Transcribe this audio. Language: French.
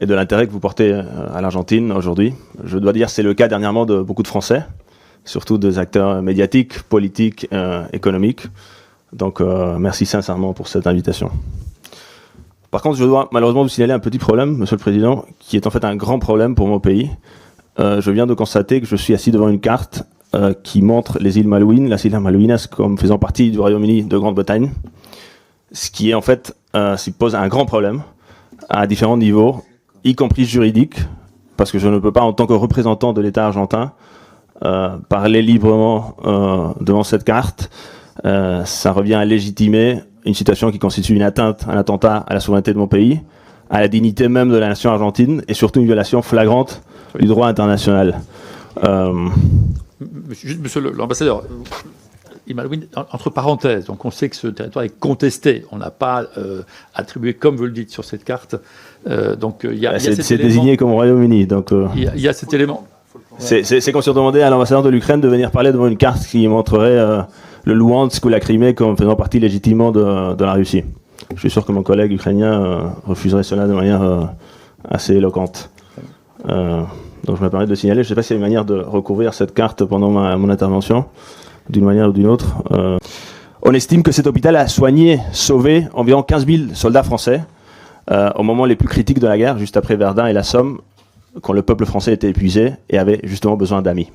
et de l'intérêt que vous portez à l'Argentine aujourd'hui. Je dois dire que c'est le cas dernièrement de beaucoup de Français, surtout des acteurs médiatiques, politiques, économiques. Donc merci sincèrement pour cette invitation. Par contre, je dois malheureusement vous signaler un petit problème, Monsieur le Président, qui est en fait un grand problème pour mon pays. Je viens de constater que je suis assis devant une carte qui montre les îles Malouines, las Islas Malvinas, comme faisant partie du Royaume-Uni de Grande-Bretagne, ce qui est en fait, pose un grand problème à différents niveaux, y compris juridique, parce que je ne peux pas, en tant que représentant de l'État argentin, parler librement devant cette carte. Ça revient à légitimer une situation qui constitue une atteinte, un attentat à la souveraineté de mon pays, à la dignité même de la nation argentine, et surtout une violation flagrante du droit international. Juste, monsieur l'ambassadeur, entre parenthèses, donc on sait que ce territoire est contesté. On n'a pas attribué, comme vous le dites, sur cette carte. Donc il y a cet c'est élément. désigné comme Royaume-Uni. Donc il y a cet élément. C'est comme si on demandait à l'ambassadeur de l'Ukraine de venir parler devant une carte qui montrerait le Luhansk ou la Crimée comme faisant partie légitimement de la Russie. Je suis sûr que mon collègue ukrainien refuserait cela de manière assez éloquente. Donc je me permets de le signaler. Je ne sais pas s'il y a une manière de recouvrir cette carte pendant mon intervention, d'une manière ou d'une autre. On estime que cet hôpital a soigné, sauvé environ 15 000 soldats français au moment les plus critiques de la guerre, juste après Verdun et la Somme, quand le peuple français était épuisé et avait justement besoin d'amis.